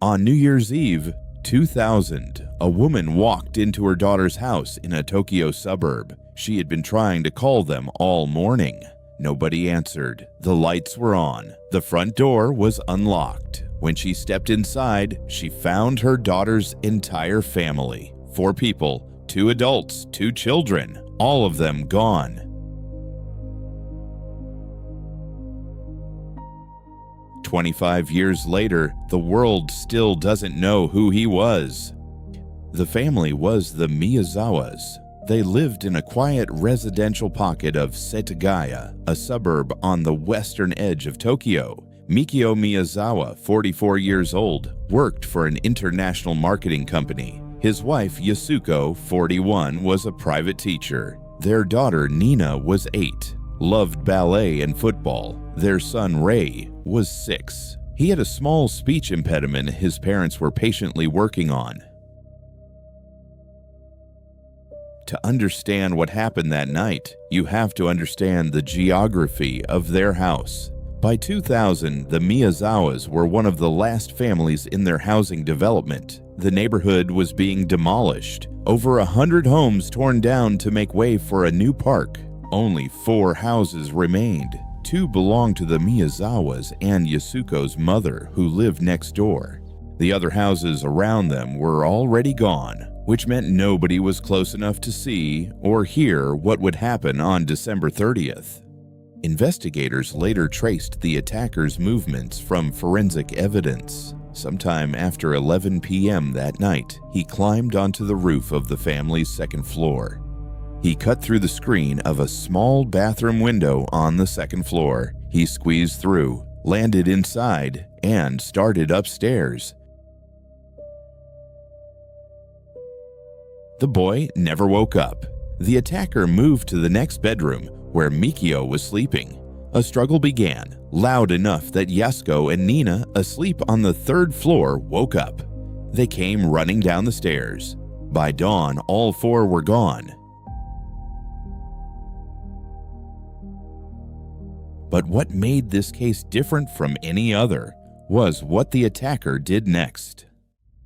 On New Year's Eve, 2000, a woman walked into her daughter's house in a Tokyo suburb. She had been trying to call them all morning. Nobody answered. The lights were on. The front door was unlocked. When she stepped inside, she found her daughter's entire family. 4 people, 2 adults, 2 children, all of them gone. 25 years later, the world still doesn't know who he was. The family was the Miyazawas. They lived in a quiet residential pocket of Setagaya, a suburb on the western edge of Tokyo. Mikio Miyazawa, 44 years old, worked for an international marketing company. His wife, Yasuko, 41, was a private teacher. Their daughter, Nina, was 8, loved ballet and football. Their son, Ray, was 6. He had a small speech impediment his parents were patiently working on. To understand what happened that night, you have to understand the geography of their house. By 2000, the Miyazawas were one of the last families in their housing development. The neighborhood was being demolished. Over 100 homes torn down to make way for a new park. Only 4 houses remained. 2 belonged to the Miyazawas and Yasuko's mother, who lived next door. The other houses around them were already gone, which meant nobody was close enough to see or hear what would happen on December 30th. Investigators later traced the attacker's movements from forensic evidence. Sometime after 11 p.m. that night, he climbed onto the roof of the family's second floor. He cut through the screen of a small bathroom window on the second floor. He squeezed through, landed inside, and started upstairs. The boy never woke up. The attacker moved to the next bedroom, where Mikio was sleeping. A struggle began, loud enough that Yasuko and Nina, asleep on the 3rd floor, woke up. They came running down the stairs. By dawn, all 4 were gone. But what made this case different from any other was what the attacker did next.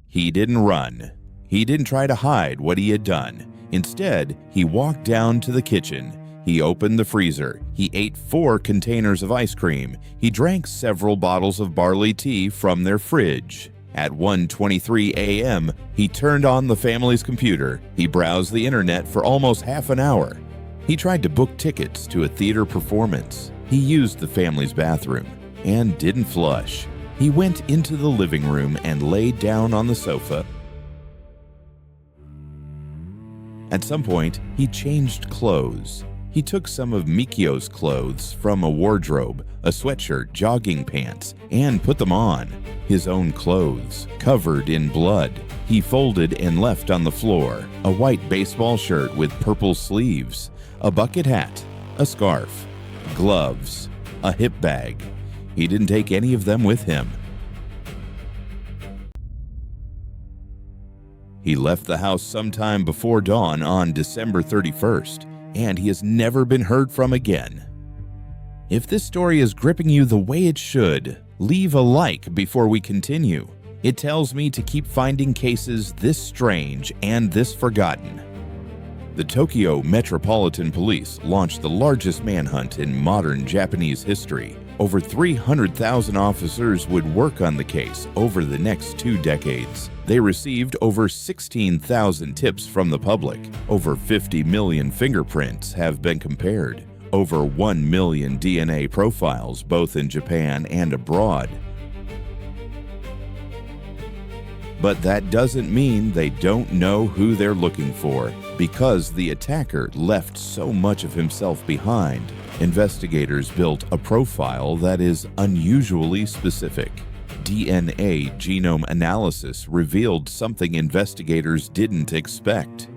He didn't run. He didn't try to hide what he had done. Instead, he walked down to the kitchen. He opened the freezer. He ate 4 containers of ice cream. He drank several bottles of barley tea from their fridge. At 1:23 a.m., he turned on the family's computer. He browsed the internet for almost half an hour. He tried to book tickets to a theater performance. He used the family's bathroom and didn't flush. He went into the living room and laid down on the sofa. At some point, he changed clothes. He took some of Mikio's clothes from a wardrobe, a sweatshirt, jogging pants, and put them on. His own clothes, covered in blood, he folded and left on the floor. A white baseball shirt with purple sleeves, a bucket hat, a scarf, gloves, a hip bag. He didn't take any of them with him. He left the house sometime before dawn on December 31st, and he has never been heard from again. If this story is gripping you the way it should, leave a like before we continue. It tells me to keep finding cases this strange and this forgotten. The Tokyo Metropolitan Police launched the largest manhunt in modern Japanese history. Over 300,000 officers would work on the case over the next 2 decades. They received over 16,000 tips from the public. Over 50 million fingerprints have been compared. Over 1 million DNA profiles, both in Japan and abroad. But that doesn't mean they don't know who they're looking for, because the attacker left so much of himself behind. Investigators built a profile that is unusually specific. DNA genome analysis revealed something investigators didn't expect.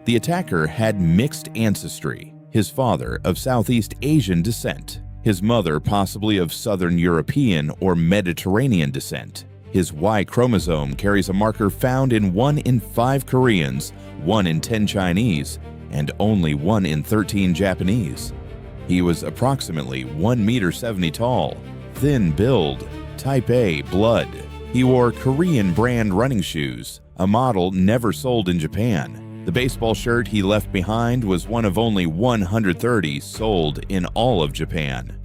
The attacker had mixed ancestry. His father of Southeast Asian descent, his mother possibly of Southern European or Mediterranean descent. His Y chromosome carries a marker found in 1 in 5 Koreans, 1 in 10 Chinese, and only 1 in 13 Japanese. He was approximately 1.70 meters tall, thin build, type A blood, He wore Korean brand running shoes, a model never sold in Japan. The baseball shirt he left behind was one of only 130 sold in all of Japan.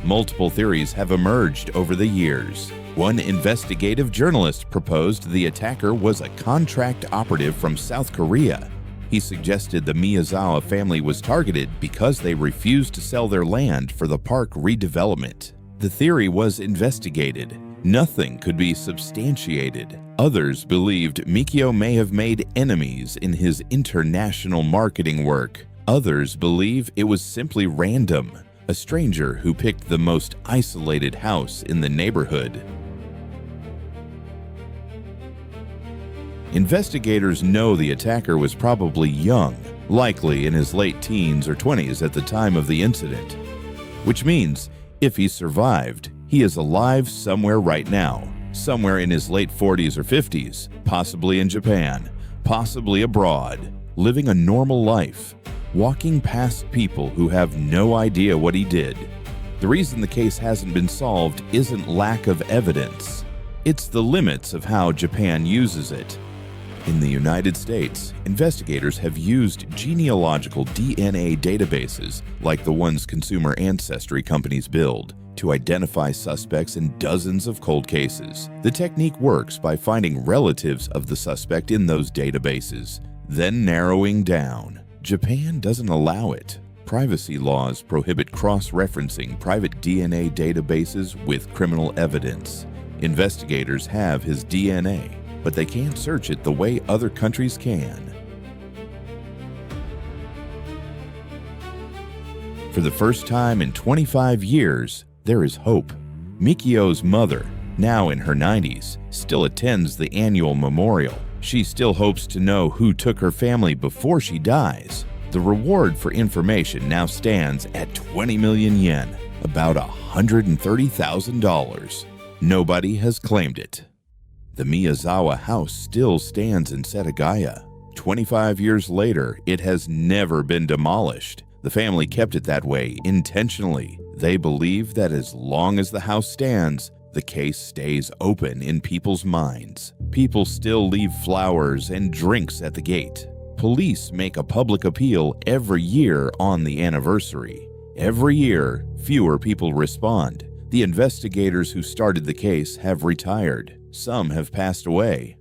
Multiple theories have emerged over the years. One investigative journalist proposed the attacker was a contract operative from South Korea. He suggested the Miyazawa family was targeted because they refused to sell their land for the park redevelopment. The theory was investigated. Nothing could be substantiated. Others believed Mikio may have made enemies in his international marketing work. Others believe it was simply random. A stranger who picked the most isolated house in the neighborhood. Investigators know the attacker was probably young, likely in his late teens or 20s at the time of the incident. Which means, if he survived, he is alive somewhere right now, somewhere in his late 40s or 50s, possibly in Japan, possibly abroad, living a normal life. Walking past people who have no idea what he did. The reason the case hasn't been solved isn't lack of evidence. It's the limits of how Japan uses it. In the United States, investigators have used genealogical DNA databases, like the ones consumer ancestry companies build, to identify suspects in dozens of cold cases. The technique works by finding relatives of the suspect in those databases, then narrowing down. Japan doesn't allow it. Privacy laws prohibit cross-referencing private DNA databases with criminal evidence. Investigators have his DNA, but they can't search it the way other countries can. For the first time in 25 years, there is hope. Mikio's mother, now in her 90s, still attends the annual memorial. She still hopes to know who took her family before she dies. The reward for information now stands at 20 million yen, about $130,000. Nobody has claimed it. The Miyazawa house still stands in Setagaya. 25 years later, it has never been demolished. The family kept it that way intentionally. They believe that as long as the house stands, the case stays open in people's minds. People still leave flowers and drinks at the gate. Police make a public appeal every year on the anniversary. Every year, fewer people respond. The investigators who started the case have retired. Some have passed away.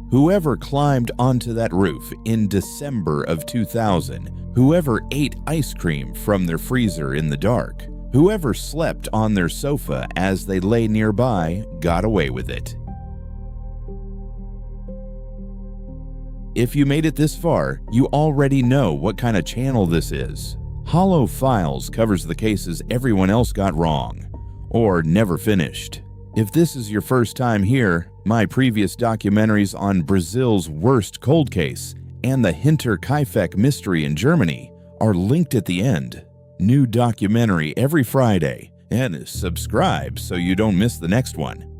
Whoever climbed onto that roof in December of 2000, whoever ate ice cream from their freezer in the dark, whoever slept on their sofa as they lay nearby got away with it. If you made it this far, you already know what kind of channel this is. Hollow Files covers the cases everyone else got wrong, or never finished. If this is your first time here, my previous documentaries on Brazil's worst cold case and the Hinterkaifeck mystery in Germany are linked at the end. New documentary every Friday, and subscribe so you don't miss the next one.